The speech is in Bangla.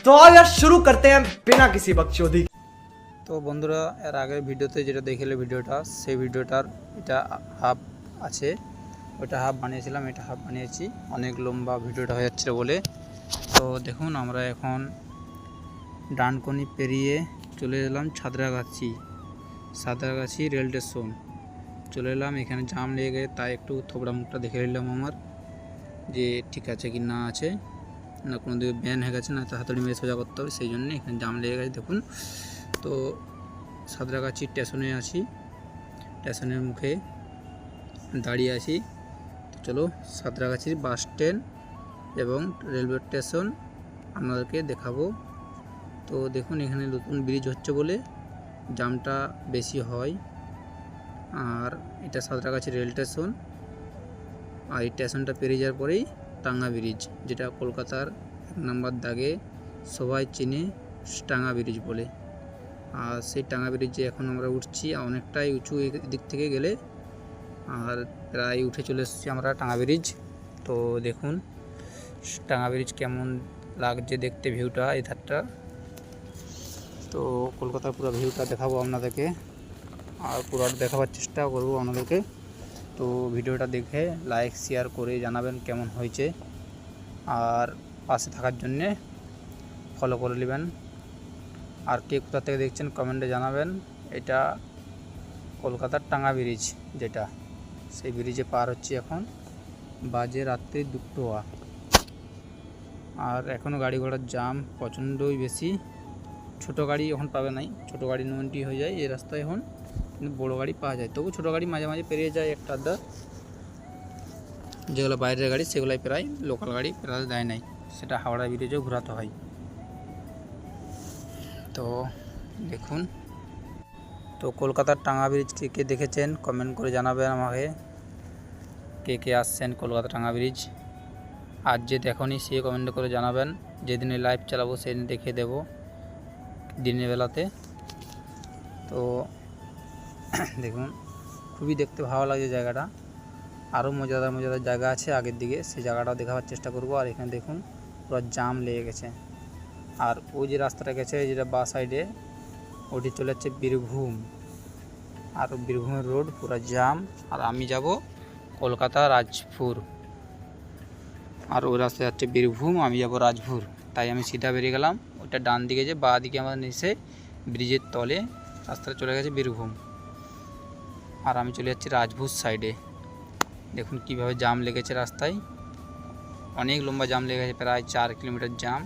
तो आओ यार शुरू करते हैं बिना किसी बकचोदी। তো বন্ধুরা, এর আগের ভিডিওতে যেটা দেখলে ভিডিওটা, সেই ভিডিওটার এটা হাফ আছে, ওটা হাফ বানিয়েছিলাম, এটা হাফ বানিয়েছি। অনেক লম্বা ভিডিওটা হয়ে যাচ্ছিল বলে। তো দেখুন, আমরা এখন ডানকনি পেরিয়ে চলে এলাম সাঁতরাগাছি রেল স্টেশন চলে এলাম। এখানে জাম লেগে গেছে, তাই একটু থোবড়া মুখটা দেখে নিলাম আমার, যে ঠিক আছে কি না আছে, না কোনো দিকে ব্যান হয়ে গেছে, না তাড়াতাড়ি মেরে সোজা করতে হবে, সেই জন্য এখানে জাম লেগে গেছে। দেখুন, তো সাঁতরাগাছি স্টেশনে আছি, স্টেশনের মুখে দাঁড়িয়ে আছি। তো চলো সাঁতরাগাছির বাস স্ট্যান্ড এবং রেলওয়ে স্টেশন আপনাদেরকে দেখাবো। তো দেখুন, এখানে নতুন ব্রিজ হচ্ছে বলে জামটা বেশি হয়। আর এটা সাঁতরাগাছি রেল স্টেশন, আর এই স্টেশনটা পেরিয়ে যাওয়ার পরেই টাঙ্গা ব্রিজ, যেটা কলকাতার 1 নম্বর দাগে সবাই চিনে টাঙ্গা ব্রিজ বলে। আর সেই টাঙ্গা ব্রিজে এখন আমরা উঠছি, অনেকটাই উঁচু দিক থেকে গেলে, আর প্রায় উঠে চলে এসেছি আমরা টাঙ্গা ব্রিজ। তো দেখুন টাঙ্গা ব্রিজ কেমন লাগছে দেখতে, ভিউটা এই ধারটা। তো কলকাতার পুরো ভিউটা দেখাবো আপনাদেরকে, আর পুরোটা দেখাবার চেষ্টা করবো আপনাদেরকে। তো ভিডিওটা দেখে লাইক শেয়ার করে জানাবেন কেমন হয়েছে, আর পাশে থাকার জন্যে ফলো করে নেবেন। আর কে কোথা থেকে দেখছেন কমেন্টে জানাবেন। এটা কলকাতার টাঙ্গা ব্রিজ, যেটা সেই ব্রিজে পার হচ্ছি এখন, বাজে রাত্রি 2টা। আর এখনও গাড়ি ঘোড়ার জাম প্রচণ্ডই বেশি। ছোটো গাড়ি এখন পাবে নাই, ছোটো গাড়ি নো এন্ট্রি হয়ে যায় এই রাস্তায় এখন, কিন্তু বড়ো গাড়ি পাওয়া যায়। তবু ছোটো গাড়ি মাঝে মাঝে পেরিয়ে যায় একটা আধা, যেগুলো বাইরের গাড়ি সেগুলাই প্রায় লোকাল গাড়ি পেরাতে দেয় নাই, সেটা হাওড়া ব্রিজেও ঘোরাতে হয়। তো দেখুন, তো কলকাতার টাঙ্গা ব্রিজ কে কে দেখেছেন কমেন্ট করে জানাবেন আমাকে, কে কে আসছেন কলকাতা টাঙ্গা ব্রিজ। আর যে দেখনি সে কমেন্ট করে জানাবেন, যেদিনে লাইভ চালাবো সেদিন দেখিয়ে দেব দিনের বেলাতে। তো দেখুন, খুবই দেখতে ভালো লাগছে জায়গাটা। আরও মজাদার জায়গা আছে আগের দিকে, সেই জায়গাটাও দেখাবার চেষ্টা করব। আর এখানে দেখুন পুরো জাম লেগে গেছে। আর ওই যে রাস্তাটা গেছে, যেটা বাঁ সাইডে, ওটি চলে যাচ্ছে বীরভূম, আর বীরভূমের রোড পুরো জাম। আর আমি যাব কলকাতা রাজপুর, আর ওই রাস্তায় যাচ্ছে বীরভূম, আমি যাব রাজপুর। তাই আমি সিধা বেরিয়ে গেলাম। ওইটা ডান দিকে, যে বাঁ দিকে আমাদের নিচে ব্রিজের তলে রাস্তাটা চলে গেছে বীরভূম, আর আমি চলে যাচ্ছি রাজপুর সাইডে। দেখুন কিভাবে জাম লেগেছে রাস্তায়, অনেক লম্বা জাম লেগেছে, প্রায় 4 কিলোমিটার জাম।